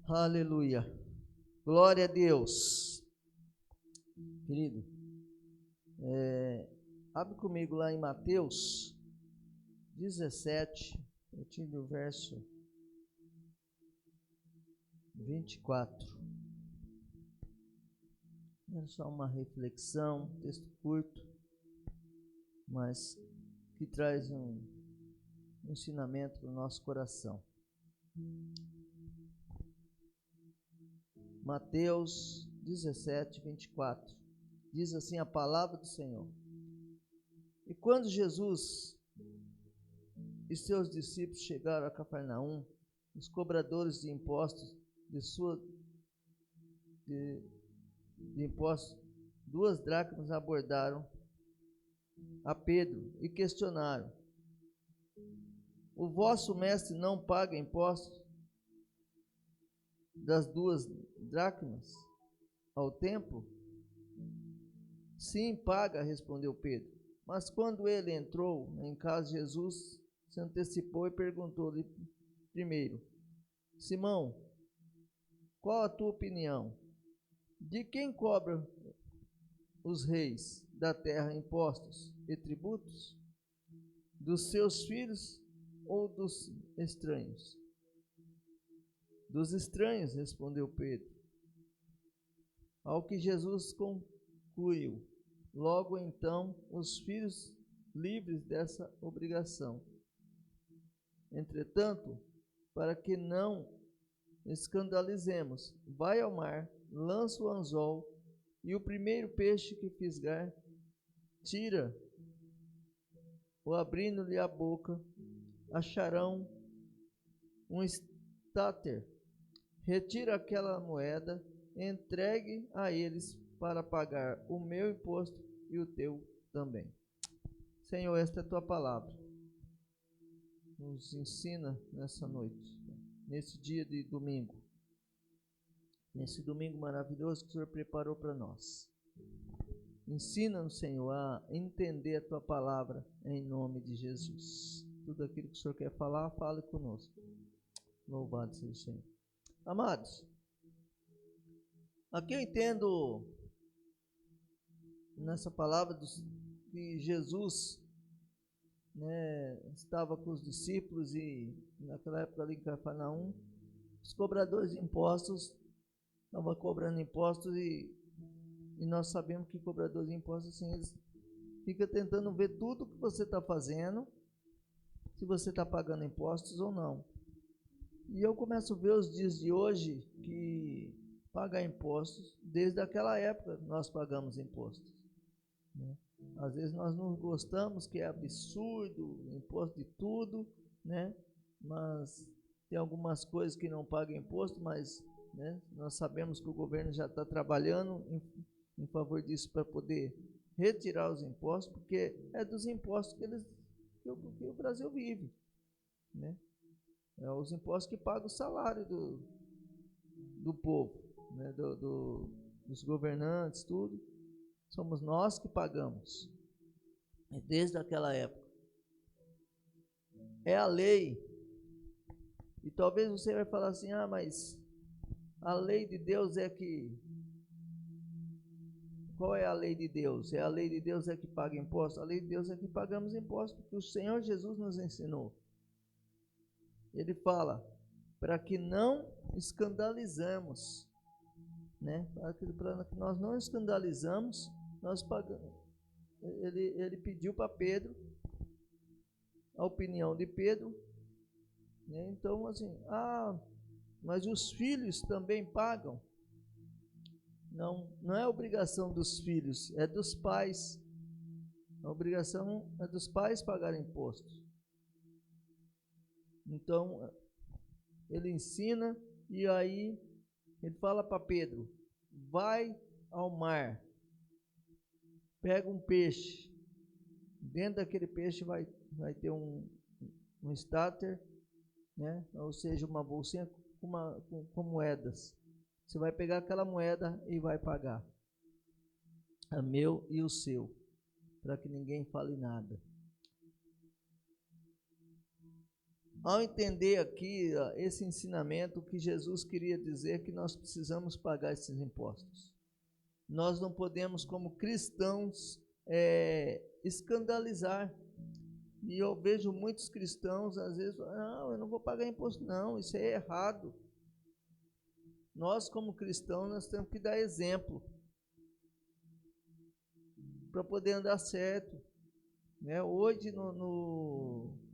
Aleluia. Glória a Deus. Querido, abre comigo lá em Mateus 17, a partir do verso 24. É só uma reflexão, texto curto, mas que traz um ensinamento para o nosso coração. Mateus 17, 24. Diz assim a palavra do Senhor. E quando Jesus e seus discípulos chegaram a Cafarnaum, os cobradores de impostos de impostos, 2 dracmas abordaram a Pedro e questionaram: o vosso mestre não paga impostos das 2 dracmas ao templo? Sim, paga, respondeu Pedro. Mas quando ele entrou em casa, Jesus se antecipou e perguntou-lhe primeiro: Simão, qual a tua opinião? De quem cobram os reis da terra impostos e tributos? Dos seus filhos ou dos estranhos? Dos estranhos, respondeu Pedro. Ao que Jesus concluiu: logo então, os filhos livres dessa obrigação. Entretanto, para que não escandalizemos, vai ao mar, lança o anzol, e o primeiro peixe que fisgar, tira, ou abrindo-lhe a boca, acharão um estáter. Retira aquela moeda, entregue a eles para pagar o meu imposto e o teu também. Senhor, esta é a tua palavra. Nos ensina nessa noite, nesse dia de domingo, nesse domingo maravilhoso que o Senhor preparou para nós. Ensina-nos, Senhor, a entender a tua palavra em nome de Jesus. Tudo aquilo que o Senhor quer falar, fale conosco. Louvado seja o Senhor. Amados, aqui eu entendo nessa palavra que Jesus estava com os discípulos e naquela época ali em Cafarnaum, os cobradores de impostos estavam cobrando impostos e nós sabemos que cobradores de impostos, assim, eles ficam tentando ver tudo que você está fazendo, se você está pagando impostos ou não. E eu começo a ver os dias de hoje que pagar impostos, desde aquela época nós pagamos impostos, né? Às vezes nós não gostamos, que é absurdo, imposto de tudo, né? Mas tem algumas coisas que não pagam imposto, mas nós sabemos que o governo já está trabalhando em favor disso para poder retirar os impostos, porque é dos impostos que o Brasil vive, né? É os impostos que pagam o salário do povo, né? Dos governantes, tudo. Somos nós que pagamos, desde aquela época. É a lei. E talvez você vai falar assim: mas a lei de Deus é que... Qual é a lei de Deus? A lei de Deus é que paga imposto? A lei de Deus é que pagamos imposto, porque o Senhor Jesus nos ensinou. Ele fala, para que não escandalizamos, né? Para que nós não escandalizamos, nós pagamos. Ele pediu para Pedro, a opinião de Pedro, né? Então, assim, mas os filhos também pagam? Não é obrigação dos filhos, é dos pais. A obrigação é dos pais pagarem imposto. Então, ele ensina e aí ele fala para Pedro: vai ao mar, pega um peixe, dentro daquele peixe vai ter um estáter, né? Ou seja, uma bolsinha com moedas. Você vai pegar aquela moeda e vai pagar. É meu e o seu, para que ninguém fale nada. ao entender aqui esse ensinamento, o que Jesus queria dizer é que nós precisamos pagar esses impostos. Nós não podemos, como cristãos, escandalizar. E eu vejo muitos cristãos, às vezes, não, eu não vou pagar imposto, não, isso é errado. Nós, como cristãos, nós temos que dar exemplo para poder andar certo. Né? Hoje,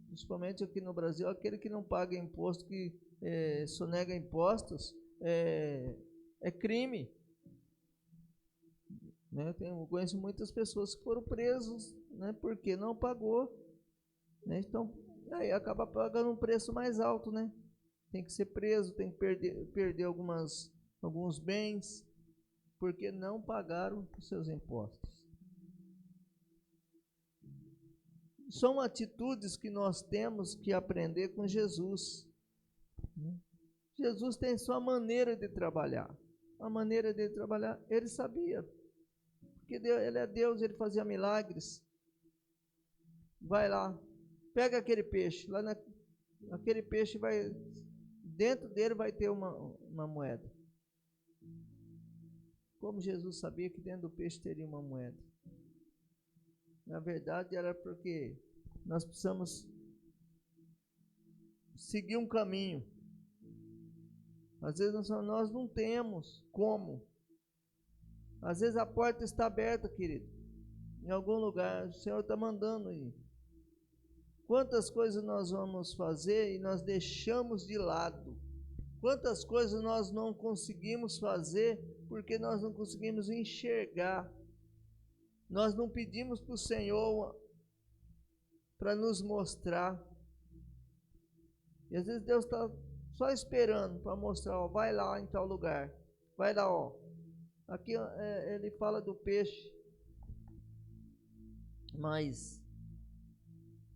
principalmente aqui no Brasil, aquele que não paga imposto, que sonega impostos, é crime. Né? Eu conheço muitas pessoas que foram presas, né, porque não pagou. Né? Então, aí acaba pagando um preço mais alto, né? Tem que ser preso, tem que perder alguns bens, porque não pagaram os seus impostos. São atitudes que nós temos que aprender com Jesus. Jesus tem sua maneira de trabalhar. A maneira de trabalhar, ele sabia. Porque ele é Deus, ele fazia milagres. Vai lá, pega aquele peixe, aquele peixe vai, dentro dele vai ter uma moeda. Como Jesus sabia que dentro do peixe teria uma moeda? Na verdade, era porque nós precisamos seguir um caminho. Às vezes nós não temos como. Às vezes a porta está aberta, querido. Em algum lugar, o Senhor está mandando ir. Quantas coisas nós vamos fazer e nós deixamos de lado? Quantas coisas nós não conseguimos fazer porque nós não conseguimos enxergar? Nós não pedimos para o Senhor para nos mostrar. E às vezes Deus está só esperando para mostrar, ó, vai lá em tal lugar. Vai lá, ó. Aqui ele fala do peixe. Mas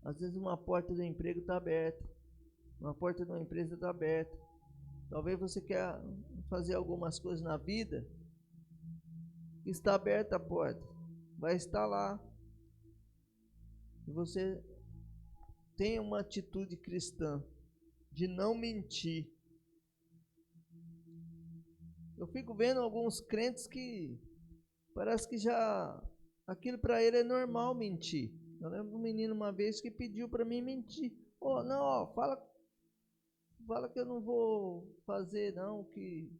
às vezes uma porta do emprego está aberta. Uma porta de uma empresa está aberta. Talvez você quer fazer algumas coisas na vida. Está aberta a porta. Vai estar lá. E você tem uma atitude cristã de não mentir. Eu fico vendo alguns crentes que parece que já aquilo para ele é normal mentir. Eu lembro um menino uma vez que pediu para mim mentir. Fala que eu não vou fazer não, que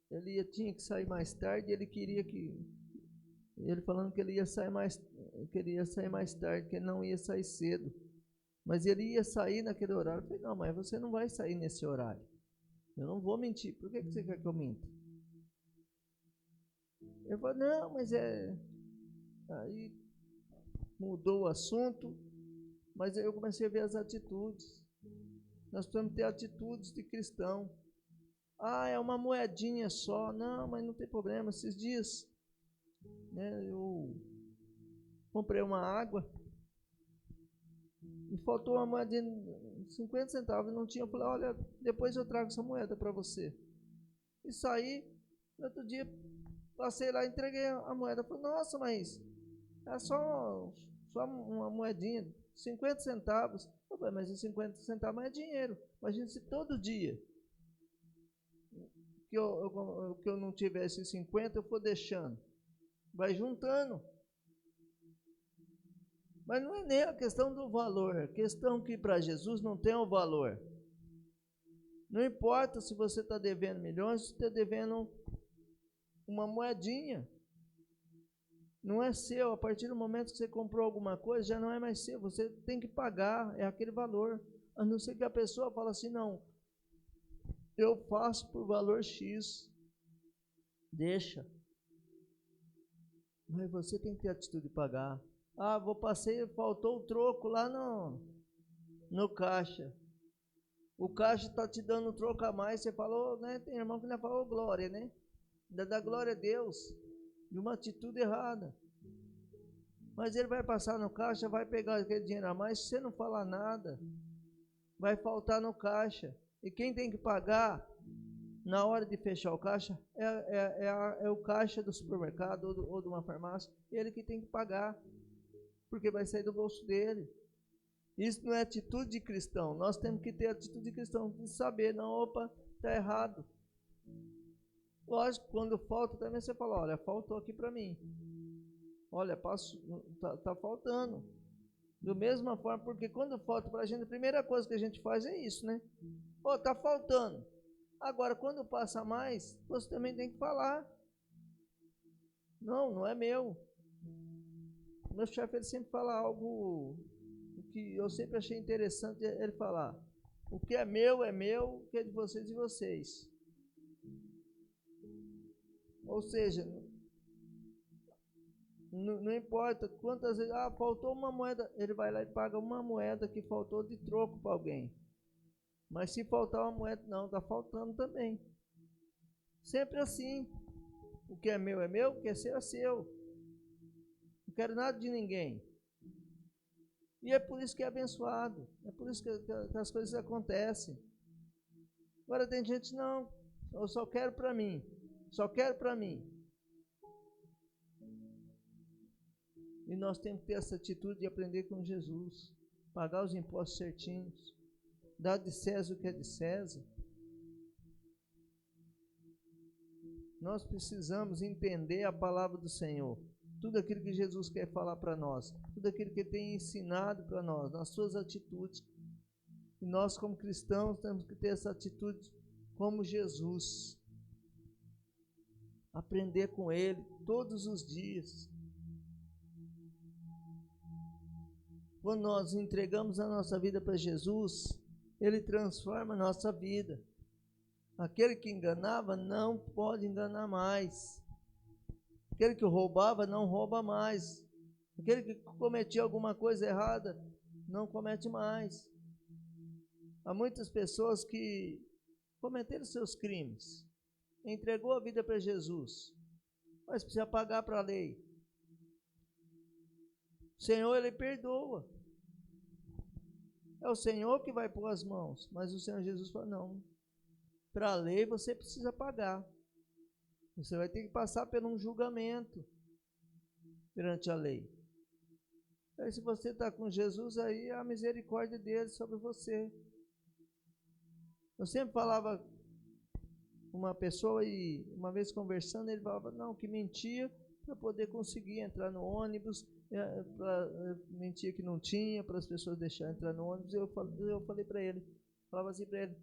ele tinha que sair mais tarde, ele falando que ele ia sair mais tarde, que ele não ia sair cedo. Mas ele ia sair naquele horário. Eu falei, não, mas você não vai sair nesse horário. Eu não vou mentir. Por que você quer que eu minta? Ele falou, não, mas Aí mudou o assunto, mas aí eu comecei a ver as atitudes. Nós precisamos ter atitudes de cristão. É uma moedinha só. Não, mas não tem problema. Esses dias, né, eu comprei uma água e faltou uma moedinha de 50 centavos. Não tinha. Eu falei, olha, depois eu trago essa moeda para você. E saí, no outro dia, passei lá, entreguei a moeda. Falei, nossa, mas é só uma moedinha, 50 centavos. Eu falei, mas 50 centavos é dinheiro. Imagina se todo dia que eu não tivesse 50, eu for deixando. Vai juntando. Mas não é nem a questão do valor. É a questão que para Jesus não tem o valor. Não importa se você está devendo milhões, se está devendo uma moedinha. Não é seu. A partir do momento que você comprou alguma coisa, já não é mais seu. Você tem que pagar, é aquele valor. A não ser que a pessoa fale assim, não, eu faço por valor X. Deixa. Mas você tem que ter a atitude de pagar. Faltou o troco lá no caixa. O caixa está te dando um troco a mais. Você falou, né? Tem irmão que ainda falou glória, né? Ainda dá glória a Deus. De uma atitude errada. Mas ele vai passar no caixa, vai pegar aquele dinheiro a mais. Se você não falar nada, vai faltar no caixa. E quem tem que pagar na hora de fechar o caixa é o caixa do supermercado ou de uma farmácia. Ele que tem que pagar, porque vai sair do bolso dele. Isso não é atitude de cristão. Nós temos que ter atitude de cristão, de saber, não, opa, está errado. Lógico, quando falta também você fala, olha, faltou aqui para mim. Olha, tá faltando. Da mesma forma, porque quando falta para a gente, a primeira coisa que a gente faz é isso, né? Ó, tá faltando. Agora, quando passa mais, você também tem que falar. Não é meu. Meu chefe, ele sempre fala algo que eu sempre achei interessante ele falar. O que é meu, o que é de vocês. Ou seja, não importa quantas vezes, faltou uma moeda, ele vai lá e paga uma moeda que faltou de troco para alguém. Mas se faltar uma moeda, não, está faltando também. Sempre assim. O que é meu, o que é seu. Não quero nada de ninguém. E é por isso que é abençoado. É por isso que as coisas acontecem. Agora tem gente, não, eu só quero para mim. E nós temos que ter essa atitude de aprender com Jesus. Pagar os impostos certinhos. Dar de César o que é de César. Nós precisamos entender a palavra do Senhor. Tudo aquilo que Jesus quer falar para nós. Tudo aquilo que Ele tem ensinado para nós. Nas suas atitudes. E nós, como cristãos, temos que ter essa atitude como Jesus. Aprender com Ele todos os dias. Quando nós entregamos a nossa vida para Jesus, Ele transforma a nossa vida. Aquele que enganava não pode enganar mais. Aquele que roubava não rouba mais. Aquele que cometia alguma coisa errada não comete mais. Há muitas pessoas que cometeram seus crimes, entregou a vida para Jesus, mas precisa pagar para a lei. O Senhor, Ele perdoa. É o Senhor que vai pôr as mãos, mas o Senhor Jesus fala, não, para a lei você precisa pagar. Você vai ter que passar por um julgamento perante a lei. Aí se você está com Jesus, aí a misericórdia dele sobre você. Eu sempre falava com uma pessoa e uma vez conversando, ele falava, não, que mentia para poder conseguir entrar no ônibus, mentia que não tinha, para as pessoas deixarem entrar no ônibus. Eu falei para ele, falava assim para ele,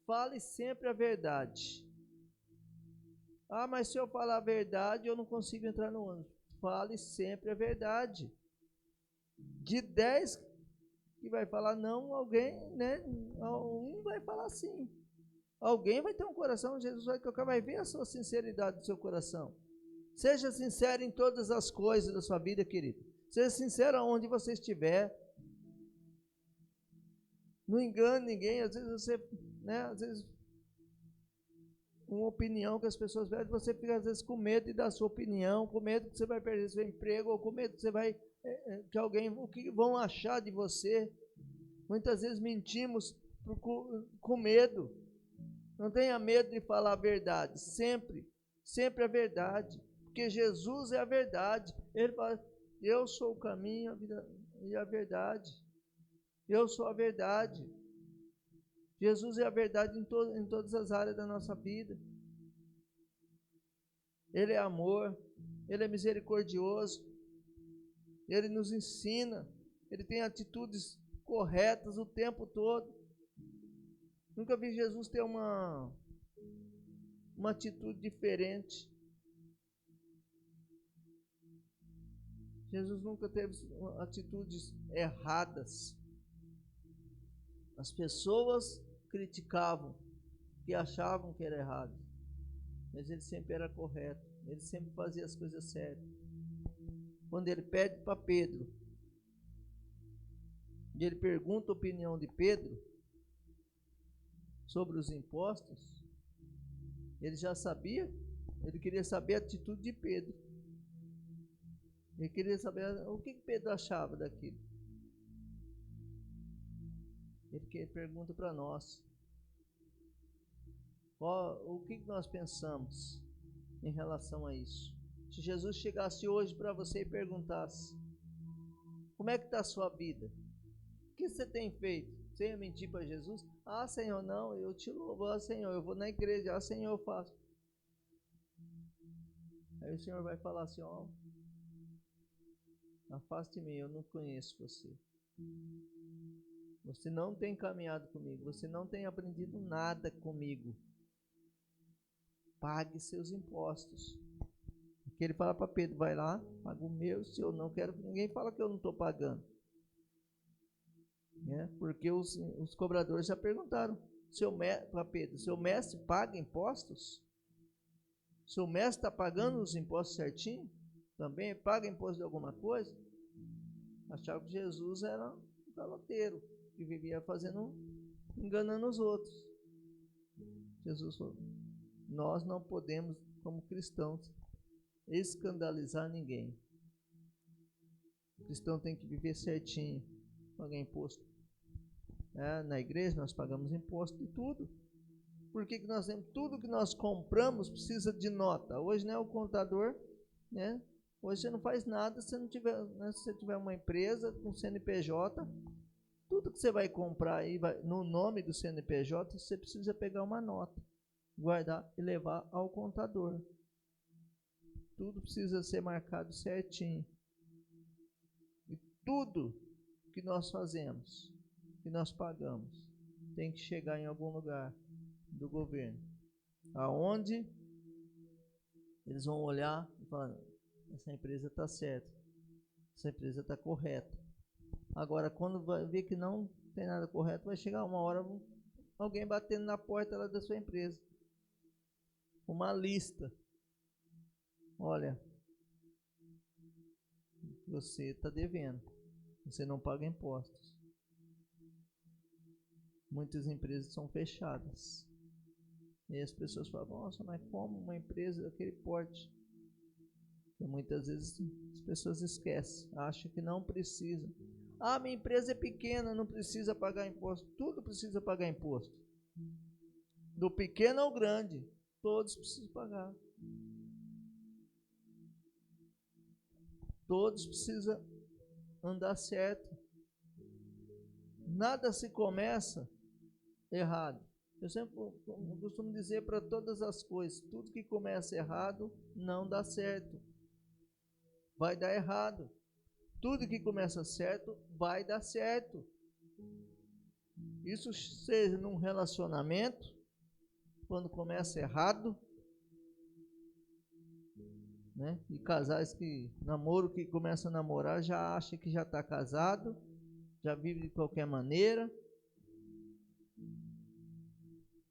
fale sempre a verdade. Mas se eu falar a verdade, eu não consigo entrar no ônibus. Fale sempre a verdade. De 10 que vai falar não, alguém, né? Um vai falar sim. Alguém vai ter um coração, Jesus vai tocar, vai ver a sua sinceridade do seu coração. Seja sincero em todas as coisas da sua vida, querido. Seja sincero aonde você estiver. Não engane ninguém. Às vezes você, né? Às vezes uma opinião que as pessoas pedem, você fica às vezes com medo de dar sua opinião, com medo que você vai perder seu emprego, ou com medo que você vai, que alguém, o que vão achar de você. Muitas vezes mentimos com medo. Não tenha medo de falar a verdade, sempre a verdade, porque Jesus é a verdade. Ele fala, eu sou o caminho, a vida e a verdade. Eu sou a verdade. Jesus é a verdade em todas as áreas da nossa vida. Ele é amor, Ele é misericordioso, Ele nos ensina, Ele tem atitudes corretas o tempo todo. Nunca vi Jesus ter uma atitude diferente. Jesus nunca teve atitudes erradas. As pessoas criticavam, que achavam que era errado, mas ele sempre era correto, ele sempre fazia as coisas certas. Quando ele pede para Pedro, e ele pergunta a opinião de Pedro sobre os impostos, ele já sabia, ele queria saber a atitude de Pedro. Ele queria saber o que Pedro achava daquilo. Ele pergunta para nós. O que nós pensamos em relação a isso? Se Jesus chegasse hoje para você e perguntasse, como é que está a sua vida? O que você tem feito? Você ia mentir para Jesus? Ah, Senhor, não, eu te louvo. Ah, Senhor, eu vou na igreja. Ah, Senhor, eu faço. Aí o Senhor vai falar assim, ó, afaste de mim, eu não conheço você. Você não tem caminhado comigo, você não tem aprendido nada comigo. Pague seus impostos. Porque ele fala para Pedro, vai lá, paga o meu, o seu. Não quero que ninguém fale que eu não estou pagando. Porque os cobradores já perguntaram para Pedro, seu mestre paga impostos? Seu mestre está pagando os impostos certinho? Também paga imposto de alguma coisa? Achavam que Jesus era um caloteiro, que vivia enganando os outros. Jesus falou, nós não podemos, como cristãos, escandalizar ninguém. O cristão tem que viver certinho, pagar imposto. Na igreja nós pagamos imposto de tudo. Por que nós temos tudo que nós compramos precisa de nota? Hoje, né, o contador, né? Hoje você não faz nada se não tiver, né, se você tiver uma empresa com CNPJ, tudo que você vai comprar aí no nome do CNPJ, você precisa pegar uma nota, guardar e levar ao contador. Tudo precisa ser marcado certinho. E tudo que nós fazemos, que nós pagamos, tem que chegar em algum lugar do governo, aonde eles vão olhar e falar, essa empresa está certa, essa empresa está correta. Agora, quando vai ver que não tem nada correto, vai chegar uma hora alguém batendo na porta lá da sua empresa, uma lista. Olha, você está devendo, você não paga impostos. Muitas empresas são fechadas. E as pessoas falam, nossa, mas como uma empresa daquele porte? E muitas vezes as pessoas esquecem, acham que não precisam. Ah, minha empresa é pequena, não precisa pagar imposto. Tudo precisa pagar imposto. Do pequeno ao grande, todos precisam pagar. Todos precisam andar certo. Nada se começa errado. Eu sempre costumo dizer para todas as coisas, tudo que começa errado não dá certo. Vai dar errado. Tudo que começa certo vai dar certo. Isso seja num relacionamento, quando começa errado, né? E casais namoro que começa a namorar já acha que já está casado, já vive de qualquer maneira.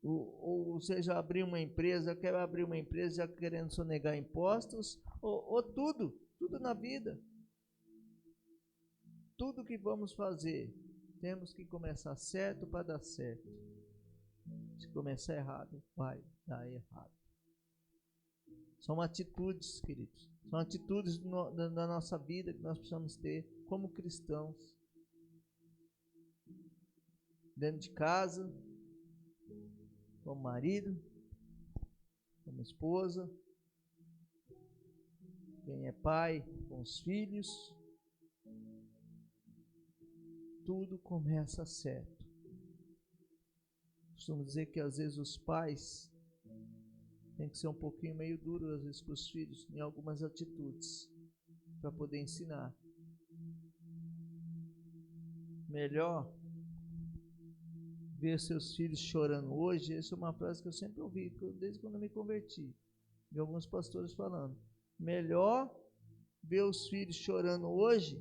Ou seja, abrir uma empresa, quer abrir uma empresa já querendo sonegar impostos, ou tudo na vida. Tudo que vamos fazer, temos que começar certo para dar certo. Se começar errado, vai dar errado. São atitudes, queridos. São atitudes da nossa vida que nós precisamos ter como cristãos. Dentro de casa, como marido, como esposa, quem é pai, com os filhos. Tudo começa certo. Costumo dizer que às vezes os pais têm que ser um pouquinho meio duros às vezes com os filhos em algumas atitudes para poder ensinar. Melhor ver seus filhos chorando hoje. Essa é uma frase que eu sempre ouvi desde quando eu me converti, de alguns pastores falando. Melhor ver os filhos chorando hoje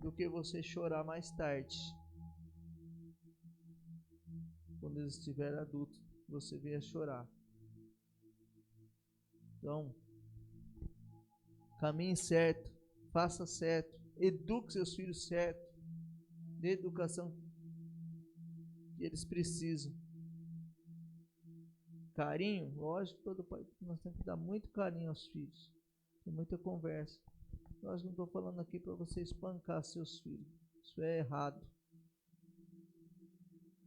do que você chorar mais tarde. Quando eles estiverem adultos, você venha chorar. Então, caminhe certo, faça certo, eduque seus filhos certo, dê a educação que eles precisam. Carinho, lógico, todo pai, nós temos que dar muito carinho aos filhos, tem muita conversa. Nós não estou falando aqui para você espancar seus filhos, isso é errado.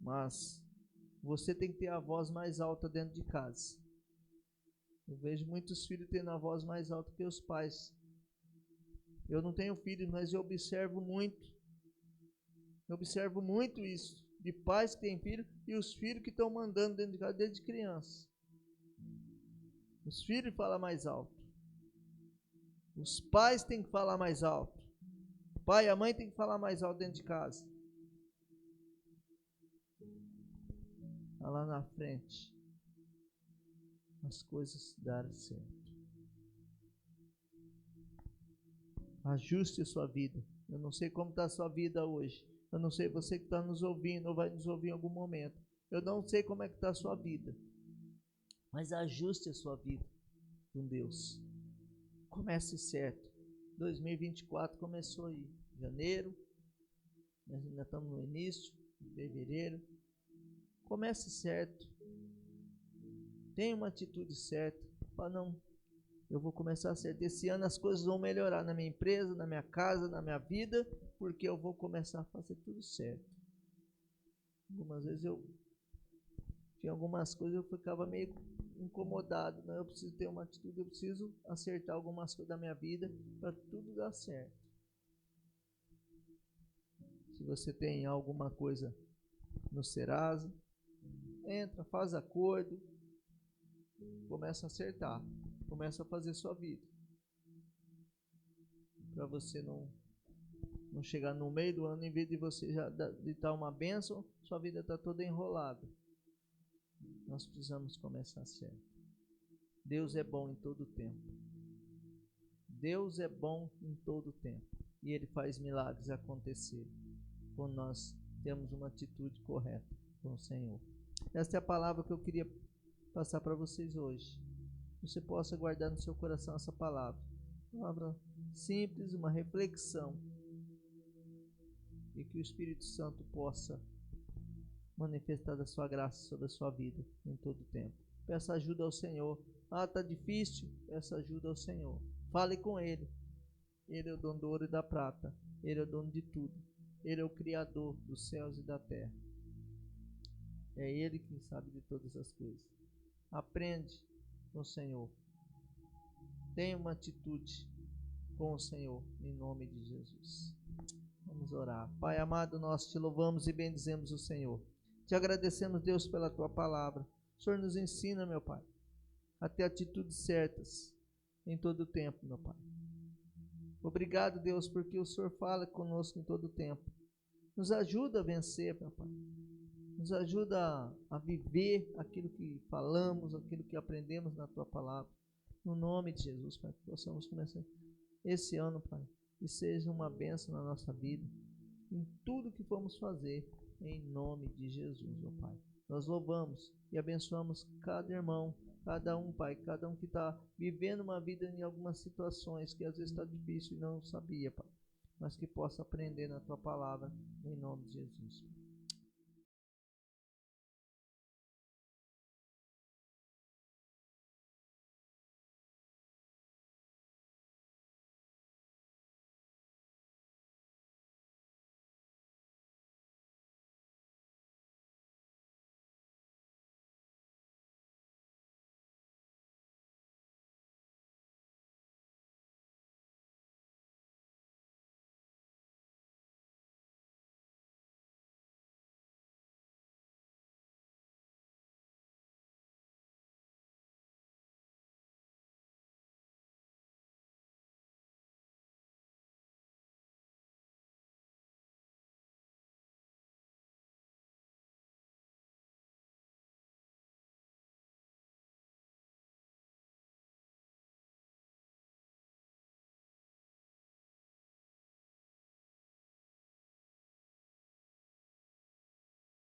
Mas você tem que ter a voz mais alta dentro de casa. Eu vejo muitos filhos tendo a voz mais alta que os pais. Eu não tenho filhos, mas eu observo muito Eu observo muito isso, de pais que têm filhos e os filhos que estão mandando dentro de casa desde criança. Os filhos falam mais alto. Os pais têm que falar mais alto. O pai e a mãe têm que falar mais alto dentro de casa. Lá na frente, as coisas darem certo. Ajuste a sua vida. Eu não sei como está a sua vida hoje. Eu não sei você que está nos ouvindo ou vai nos ouvir em algum momento. Eu não sei como é que está a sua vida. Mas ajuste a sua vida com Deus. Comece certo. 2024 começou aí. Janeiro. Nós ainda estamos no início. Fevereiro. Comece certo. Tenha uma atitude certa. Fala, não, eu vou começar certo. Esse ano as coisas vão melhorar na minha empresa, na minha casa, na minha vida, porque eu vou começar a fazer tudo certo. Algumas vezes eu tinha algumas coisas, eu ficava meio incomodado, né? Eu preciso ter uma atitude, eu preciso acertar algumas coisas da minha vida para tudo dar certo. Se você tem alguma coisa no Serasa, entra, faz acordo, começa a acertar, começa a fazer sua vida, para você não chegar no meio do ano, em vez de você já dar uma bênção, sua vida está toda enrolada. Nós precisamos começar certo. Deus é bom em todo tempo. Deus é bom em todo tempo. E Ele faz milagres acontecer quando nós temos uma atitude correta com o Senhor. Esta é a palavra que eu queria passar para vocês hoje. Você possa guardar no seu coração essa palavra. Palavra simples, uma reflexão. E que o Espírito Santo possa manifestar a sua graça sobre a sua vida em todo o tempo. Peça ajuda ao Senhor. Está difícil? Peça ajuda ao Senhor. Fale com Ele. Ele é o dono do ouro e da prata. Ele é o dono de tudo. Ele é o Criador dos céus e da terra. É Ele quem sabe de todas as coisas. Aprende com o Senhor. Tenha uma atitude com o Senhor, em nome de Jesus. Vamos orar. Pai amado, nós te louvamos e bendizemos o Senhor. Te agradecemos, Deus, pela tua palavra. O Senhor nos ensina, meu Pai, a ter atitudes certas em todo o tempo, meu Pai. Obrigado, Deus, porque o Senhor fala conosco em todo o tempo. Nos ajuda a vencer, meu Pai. Nos ajuda a viver aquilo que falamos, aquilo que aprendemos na tua palavra. No nome de Jesus, Pai, que possamos começar esse ano, Pai, e seja uma bênção na nossa vida, em tudo que formos fazer, em nome de Jesus, ó Pai. Nós louvamos e abençoamos cada irmão, cada um, Pai, cada um que está vivendo uma vida em algumas situações que às vezes está difícil e não sabia, Pai, mas que possa aprender na tua palavra, em nome de Jesus.